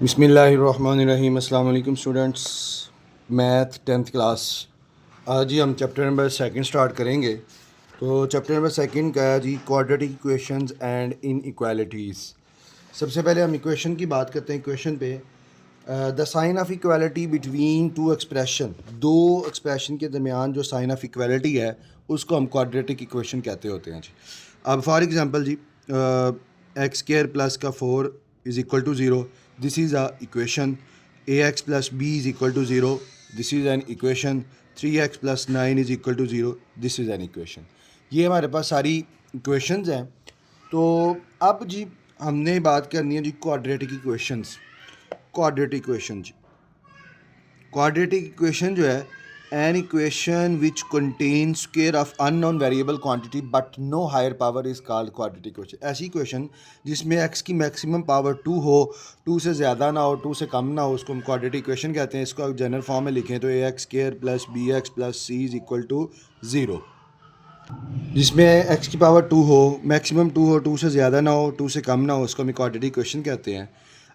बिस्मिल्लाहिर्रहमानिर्रहीम। अस्सलाम वालेकुम स्टूडेंट्स। Math 10th class. आज ही हम चैप्टर नंबर सेकंड स्टार्ट करेंगे। तो चैप्टर नंबर सेकंड का है जी क्वाड्रेटिक इक्वेशंस एंड इनइक्वालिटीज़। सबसे पहले हम इक्वेशन की बात करते हैं। इक्वेशन पे the sign of equality between two expression, दो एक्सप्रेशन के दरमियान जो साइन ऑफ इक्वालिटी है उसको हम क्वाड्रेटिक इक्वेशन कहते होते हैं जी। अब फॉर एग्जांपल जी एक्स स्क्वायर प्लस का 4 is equal to zero, this is a equation. A X plus B is equal to zero, this is an equation. 3x plus 9 is equal to zero, this is an equation. ये हमारे पास सारी equations हैं। तो अब जी हमने बात करनी है जी क्वाड्रेटिक इक्वेशंस। क्वाड्रेटिक इक्वेशन जी, क्वाड्रेटिक इक्वेशन जो है an equation which contain square of unknown variable quantity but no higher power is called quadratic equation. ऐसी इक्वेशन जिसमें एक्स की मैक्सिमम पावर 2 हो, 2 से ज़्यादा ना हो, 2 से कम ना हो, उसको हम क्वाड्रेटिक इक्वेशन कहते हैं। इसको जनरल फॉर्म में लिखें तो A X square plus B X plus C is equal to zero. जिसमें एक्स की पावर 2 हो, मैक्सिमम 2 हो, 2 से ज़्यादा ना हो, 2 से कम ना हो, उसको हम क्वाड्रेटिक इक्वेशन कहते हैं।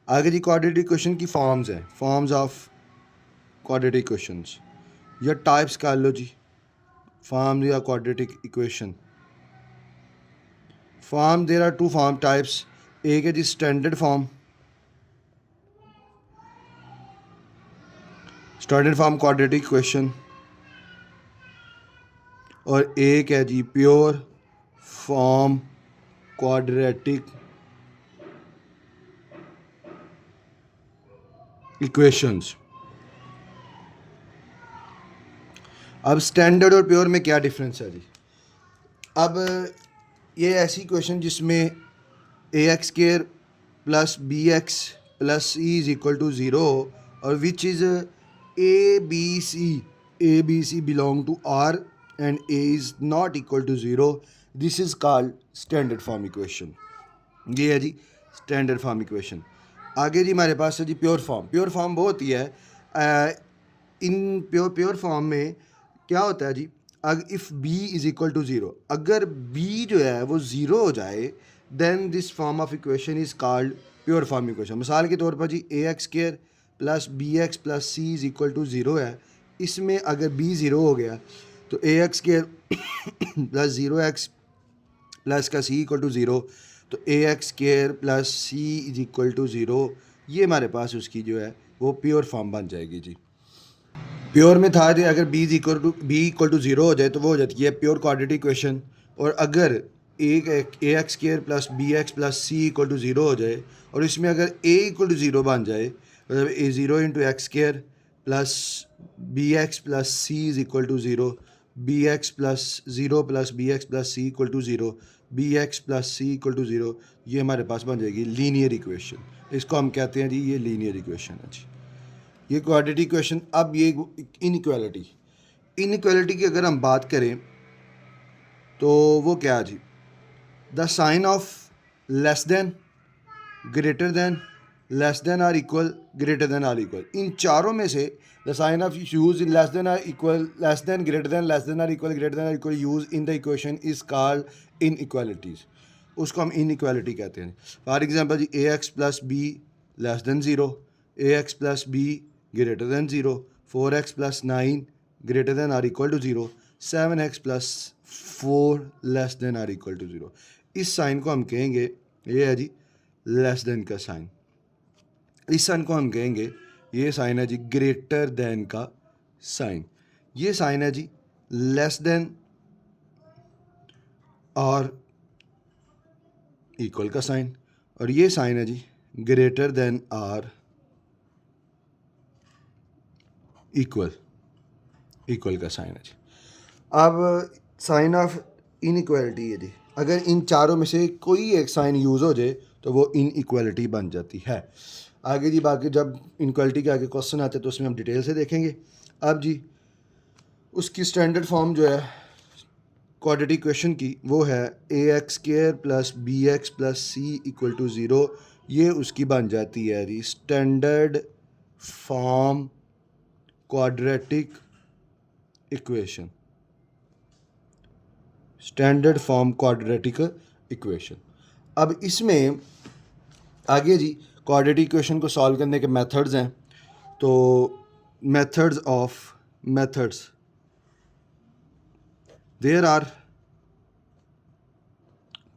आगे जी क्वाड्रेटिक इक्वेशन की फॉर्म्स हैं, फॉर्म्स ऑफ quadratic equations या टाइप्स कर लो जी। फॉर्म या quadratic equation form, there are two form types. एक है जी standard form, standard form quadratic equation, और एक है जी प्योर फॉर्म क्वाड्रेटिक इक्वेशंस। अब स्टैंडर्ड और प्योर में क्या डिफरेंस है जी। अब ये ऐसी इक्वेशन जिसमें A X square plus B X plus C is equal to zero और which is A B C belong to R and A is not equal to zero, this is called standard form equation. ये है जी standard form equation. आगे जी हमारे पास है जी pure form. Pure form वो होती है इन प्योर फॉर्म में क्या होता है जी, अगर if B is equal to zero, अगर बी जो है वो ज़ीरो हो जाए then this form of equation is called pure form equation. मिसाल के तौर पर जी A X square plus B X plus C is equal to zero है। इसमें अगर बी ज़ीरो हो गया तो A X square plus zero X plus का सी इक्वल टू ज़ीरो, तो A X square plus C is equal to zero. ये हमारे पास उसकी जो है वो प्योर फॉर्म बन जाएगी जी। प्योर में था कि अगर बी इक्वल टू ज़ीरो हो जाए तो वो हो जाती है प्योर क्वाड्रेटिक इक्वेशन। और अगर A X square plus B X plus C equal to zero हो जाए और इसमें अगर ए इक्वल टू ज़ीरो बन जाए, मतलब A zero into X square plus B X plus C is equal to zero, B X plus zero plus B X plus C equal to zero, B X plus C equal to zero, ये हमारे पास बन जाएगी linear equation. इसको हम कहते हैं जी ये linear equation है जी, ये क्वाड्रेटिक इक्वेशन। अब ये इनइक्वालिटी, इनइक्वालिटी की अगर हम बात करें तो वो क्या है जी, the sign of less than, greater than, less than or equal, greater than or equal, इन चारों में से the sign of use in less than or equal, less than, greater than, less than or equal, greater than or equal use in the equation is called इन इक्वालिटीज। उसको हम inequality कहते हैं। फॉर एग्जाम्पल जी A X plus B less than zero, A X plus B greater than zero, 4x plus 9 greater than or equal to zero, 7x plus 4 less than or equal to zero. इस sign को हम कहेंगे, ये है जी less than का sign. इस sign को हम कहेंगे, ये साइन है जी ग्रेटर देन का साइन। ये साइन है जी लेस देन और इक्वल का साइन, और ये साइन है जी greater than or equal, equal का साइन है जी। अब साइन ऑफ इनइक्वालिटी है जी, अगर इन चारों में से कोई एक साइन यूज़ हो जाए तो वो इनइक्वालिटी बन जाती है। आगे जी बाकी जब इनइक्वालिटी के आगे क्वेश्चन आते हैं तो उसमें हम डिटेल से देखेंगे। अब जी उसकी स्टैंडर्ड फॉर्म जो है क्वाड्रेटिक इक्वेशन की वो है A X square plus B X plus C equal to zero. ये उसकी बन जाती है जी standard form quadratic equation, standard form quadratic equation. अब इसमें आगे जी क्वाड्रेटिक इक्वेशन को सॉल्व करने के मेथड्स हैं। तो methods there are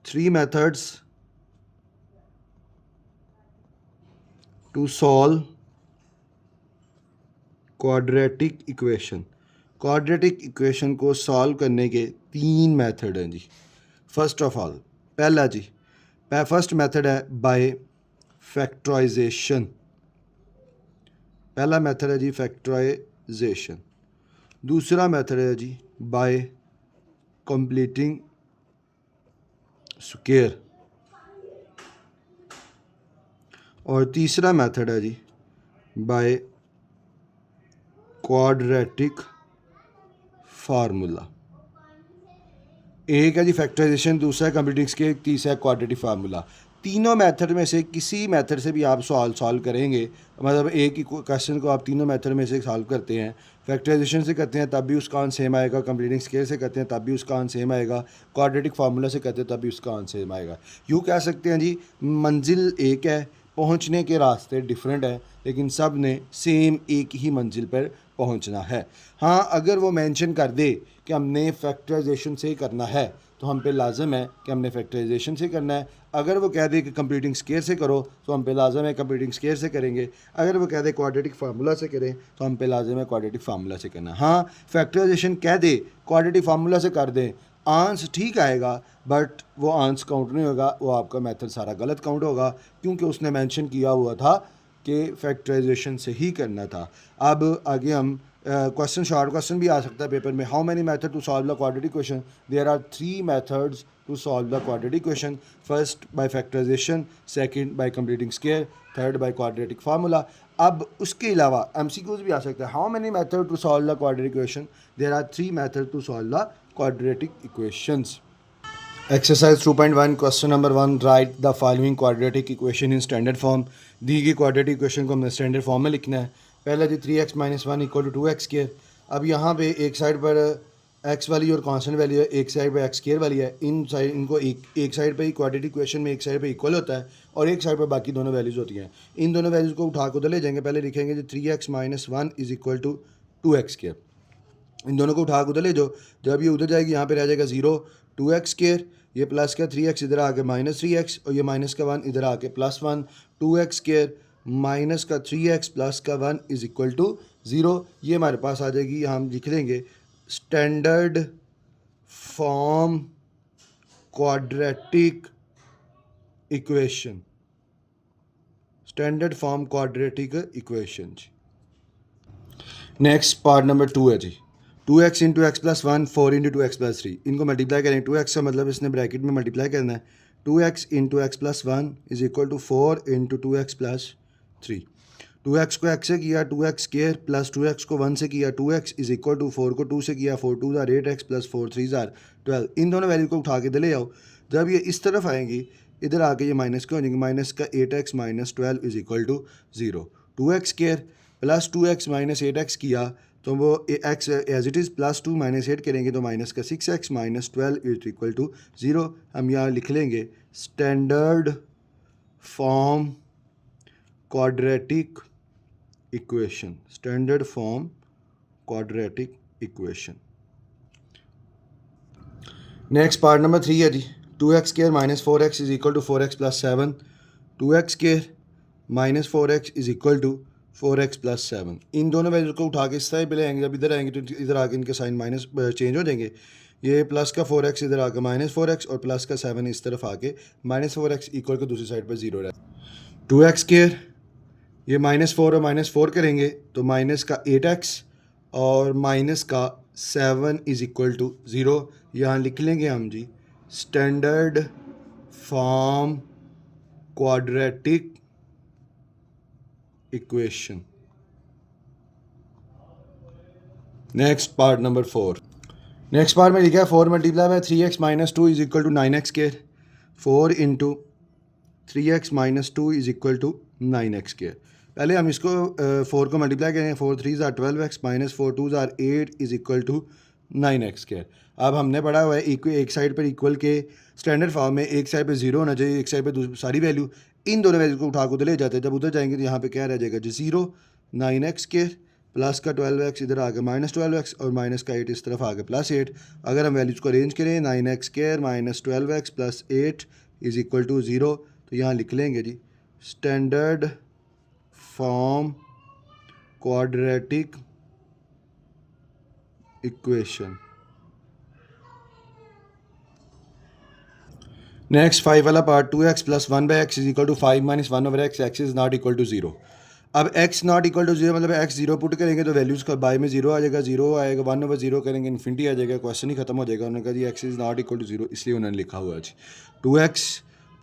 3 methods to solve quadratic equation. Quadratic equation को सॉल्व करने के 3 मेथड हैं जी। फर्स्ट ऑफ ऑल पहला जी, फर्स्ट मेथड है बाय फैक्टराइजेशन। पहला मेथड है जी फैक्टराइजेशन। दूसरा मेथड है जी बाय कंप्लीटिंग स्क्वायर। और तीसरा मेथड है जी बाय क्वाड्रेटिक फार्मूला। एक है जी फैक्टराइजेशन, दूसरा है कंप्लीटिंग स्क्वायर, तीसरा है क्वाड्रेटिक फार्मूला। तीनों मेथड में से किसी मेथड से भी आप सॉल्व करेंगे, मतलब एक ही क्वेश्चन को आप तीनों मेथड में से सॉल्व करते हैं। फैक्टराइजेशन से करते हैं तब भी उसका आंसर सेम आएगा, कंप्लीटिंग स्क्वायर से करते हैं तब भी उसका आंसर सेम आएगा, क्वाड्रेटिक फार्मूला से करते हैं तब भी उसका आंसर सेम आएगा। यूँ कह सकते हैं जी मंजिल एक है, पहुंचने के रास्ते डिफरेंट है, लेकिन सब ने सेम एक ही मंजिल पर पहुंचना है। हाँ, अगर वो मेंशन कर दे कि हमने फैक्टराइजेशन से ही करना है तो हम पे लाजम है कि हमने फैक्टराइजेशन से करना है। अगर वो कह दे कि कंप्लीटिंग स्क्वायर से करो तो हम पे लाजम है कंप्लीटिंग स्क्वायर से करेंगे। अगर वो कह दे क्वाड्रेटिक फार्मूला से करें तो हम पे लाजम है क्वाड्रेटिक फार्मूला से करना। हाँ, फैक्टराइजेशन कह दे क्वाड्रेटिक फार्मूला से कर दें, आंसर ठीक आएगा, बट वो आंसर काउंट नहीं होगा, वो आपका मेथड सारा गलत काउंट होगा, क्योंकि उसने मेंशन किया हुआ था कि फैक्टराइजेशन से ही करना था। अब आगे हम क्वेश्चन, शॉर्ट क्वेश्चन भी आ सकता है पेपर में। How many method to solve the quadratic equation? There are 3 methods to solve the quadratic equation. First by factorisation, second by completing square, third by quadratic formula. अब उसके अलावा MCQs भी आ सकता है। How many method to solve the quadratic equation? There are 3 method to solve the quadratic equations. Exercise 2.1 question number 1, write the following quadratic equation in standard form. दी गई quadratic equation को हमने स्टैंडर्ड फॉर्म में लिखना है। पहला जी 3x - 1 = 2x square. अब यहाँ पे एक साइड पर x वाली और कांस्टेंट वैल्यू है, एक साइड पर x स्क्वायर वाली है। इनको एक साइड पर ही क्वाड्रेटिक इक्वेशन में एक साइड पर इक्वल होता है और एक साइड पर बाकी दोनों वैल्यूज़ होती हैं। इन दोनों वैल्यूज़ को उठा कर उधर ले जाएंगे। पहले लिखेंगे जी 3x - 1 = 2x स्क्वायर। इन दोनों को उठा कर उधर ले जाओ, जब ये उधर जाएगी यहाँ पे रह जाएगा 0, 2x स्क्वायर, ये प्लस का 3x इधर आके -3x और ये माइनस का 1 इधर आके +1, 2x स्क्वायर माइनस का 3x प्लस का 1 = 0। ये हमारे पास आ जाएगी, हम लिख लेंगे standard form quadratic equation. Standard form quadratic equation. Next part number 2 है जी 2x × x + 1, 4 × 2x + 3। इनको मल्टीप्लाई करें, 2x का मतलब इसने ब्रैकेट में मल्टीप्लाई करना है। 2x × x + 1 = 4 × 2x + 3। 2x को x से किया 2x स्क्वायर, प्लस 2x को 1 से किया 2x = 4 को 2 से किया 4 2 = 8x + 4 3 = 12। इन दोनों वैल्यू को उठा के ले आओ। जब ये इस तरफ आएंगी, इधर आके ये माइनस के हो जाएंगे। माइनस का 8x - 12 = 0। 2x square plus 2x - 8x किया तो वो x एज इट इज़ +2 - 8 करेंगे तो माइनस का 6x - 12 = 0। हम यहाँ लिख लेंगे standard form quadratic equation. Standard form quadratic equation. Next part number 3 है जी 2x² - 4x = 4x + 7। 2x² - 4x = 4x + 7। इन दोनों वैल्यूज को उठा के इस साइड पे ले आएंगे। जब इधर आएंगे तो इधर आके इनके साइन माइनस चेंज हो जाएंगे। ये प्लस का 4x इधर आके -4x और प्लस का 7 इस तरफ आके -4x इक्वल को दूसरी साइड पर 0 रहता है। 2x² ये -4 और -4 करेंगे तो माइनस का 8x और माइनस का 7 = 0। यहाँ लिख लेंगे हम जी standard form quadratic equation. Next part number 4। Next part में लिखा है 4 × 3x - 2 = 9x²। 4 × 3x - 2 = 9x²। पहले हम इसको 4 को मल्टीप्लाई करें। 4 3 = 12x - 4 2 = 8 = 9x²। अब हमने पढ़ा हुआ है एक साइड पर इक्वल के स्टैंडर्ड फॉर्म में एक साइड पे 0 होना चाहिए, एक साइड पे सारी वैल्यू। इन दोनों वैल्यूज़ को उठा के उधर ले जाते हैं, जब उधर जाएंगे तो यहाँ पे क्या रह जाएगा जी 0, 9x स्क्वायर प्लस का 12x इधर आ गया -12x और माइनस का 8 इस तरफ आ गया +8। अगर हम वैल्यूज़ को अरेंज करें 9x square -12x plus 8 is equal to 0, तो यहाँ लिख लेंगे जी standard form quadratic equation. Next 5 वाला part 2x plus 1/x is equal to 5 minus 1/x, x is not equal to 0। अब x नॉट इक्वल टू 0 मतलब x 0 put करेंगे तो वैल्यूज़ का बाय में 0 आ जाएगा, 0 आएगा, 1/0 करेंगे इन्फिनिटी आ जाएगा, क्वेश्चन ही खत्म हो जाएगा। उन्होंने कहा जी x is not equal to 0, इसलिए उन्होंने लिखा हुआ है जी 2x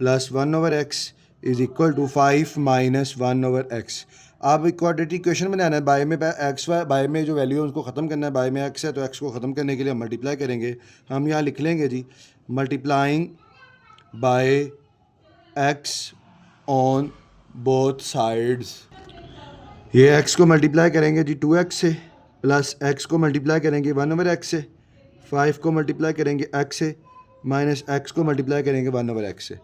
plus 1/x is equal to 5 minus 1/x। अब क्वाड्रेटिक इक्वेशन बनाना है, बाय में एक्स बाय में जो वैल्यू है उसको ख़त्म करना है, बाय में x है तो x को ख़त्म करने के लिए हम मल्टीप्लाई करेंगे। हम यहाँ लिख लेंगे जी multiplying by x on both sides. ये x को मल्टीप्लाई करेंगे जी 2x से, प्लस x को मल्टीप्लाई करेंगे 1/x से, 5 को मल्टीप्लाई करेंगे x से, माइनस x को मल्टीप्लाई करेंगे 1/x से।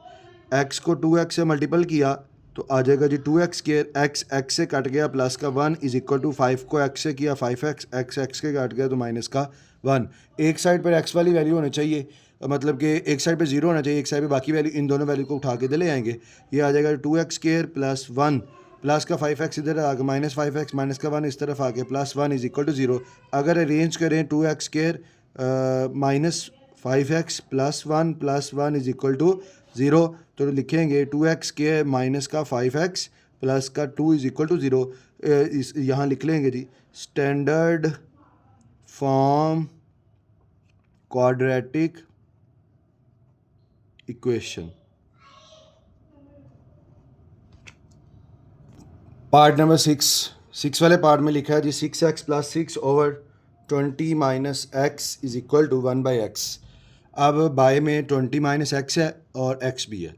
x को 2x से मल्टीपल किया तो आ जाएगा जी 2x स्क्वायर, x से कट गया प्लस का 1 इज इक्वल टू 5 को x से किया 5x, x के कट गया तो माइनस का 1। एक साइड पर x वाली वैल्यू होनी चाहिए, मतलब कि एक साइड पे 0 होना चाहिए, एक साइड पे बाकी वैल्यू, इन दोनों वैल्यू को उठा के ले आएंगे। ये आ जाएगा 2x स्क्वायर प्लस 1 प्लस का 5x इधर आ गया -5x माइनस का 1 इस तरफ आ गया प्लस 1 इज इक्वल टू 0। अगर अरेंज करें 2x square minus 5x plus 1 is equal to 0, तो लिखेंगे 2x स्क्वायर माइनस का 5x प्लस का 2 इज इक्वल टू 0। यहाँ लिख लेंगे जी standard form quadratic equation. Part number 6 वाले पार्ट में लिखा है जी 6x plus 6/20 minus x is equal to 1/x। अब बाय में 20 माइनस x है और x भी है।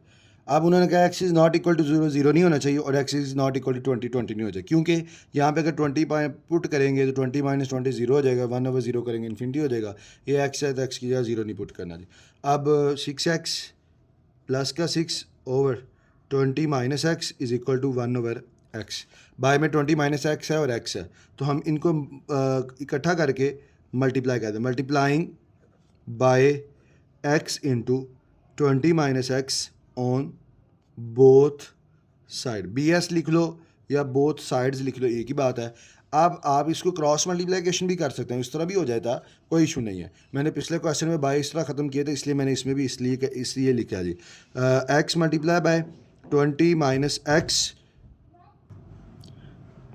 अब उन्होंने कहा x is not equal to 0, 0 नहीं होना चाहिए, और x is not equal to 20, 20 नहीं हो जाए, क्योंकि यहाँ पे अगर 20 पुट करेंगे तो 20 माइनस 20 0 हो जाएगा, 1/0 करेंगे इन्फिनिटी हो जाएगा। ये x है तो x की जगह 0 नहीं पुट करना जी। अब 6x प्लस का 6/20 minus x is equal to 1/x। By में 20 माइनस x है और x है, तो हम इनको इकट्ठा करके मल्टीप्लाई कर दें, multiplying by x into 20 minus x on both side. BS लिख लो या बोथ साइड्स लिख लो, एक ही बात है। अब आप इसको क्रॉस मल्टीप्लिकेशन भी कर सकते हैं, इस तरह भी हो जाता, कोई इशू नहीं है। मैंने पिछले क्वेश्चन में बाय इस तरह ख़त्म किए थे, इसलिए मैंने इसमें भी इसलिए लिखा जी x multiply by 20 minus x,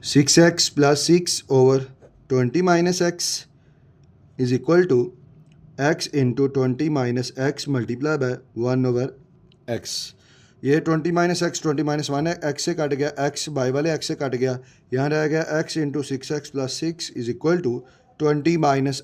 6x plus 6/20 minus x is equal to x into 20 minus x multiply by 1/x। ये 20 माइनस x 20 माइनस 1 x से कट गया, x बाय वाले x से कट गया, यहाँ रह गया x into 6x plus 6 is equal to 20 minus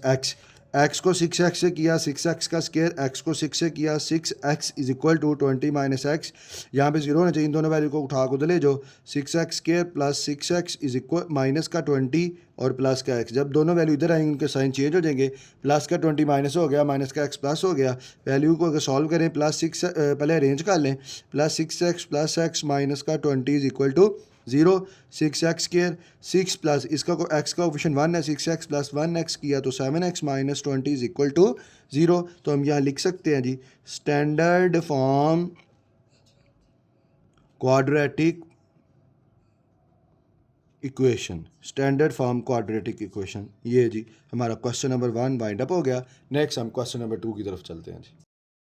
x को 6x से किया 6x का स्क्वायर, x को 6 से किया 6x is equal to 20 minus x। यहाँ पे 0 होना चाहिए, इन दोनों वैल्यू को उठा को ले जो 6x square plus 6x is equal minus का 20 और प्लस का x। जब दोनों वैल्यू इधर आएंगे उनके साइन चेंज हो जाएंगे, प्लस का 20 माइनस हो गया, माइनस का x प्लस हो गया। वैल्यू को अगर सॉल्व करें प्लस 6 पहले अरेंज कर लें, plus 6x plus x minus का 20 is equal to 0। 6x square 6 plus इसका को x का ऑप्शन 1 है, 6x प्लस 1x किया तो 7x minus 20 is equal to 0। तो हम यहाँ लिख सकते हैं जी standard form quadratic equation. Standard form quadratic equation, ये जी हमारा क्वेश्चन नंबर 1 वाइंड अप हो गया। नेक्स्ट हम क्वेश्चन नंबर 2 की तरफ चलते हैं जी।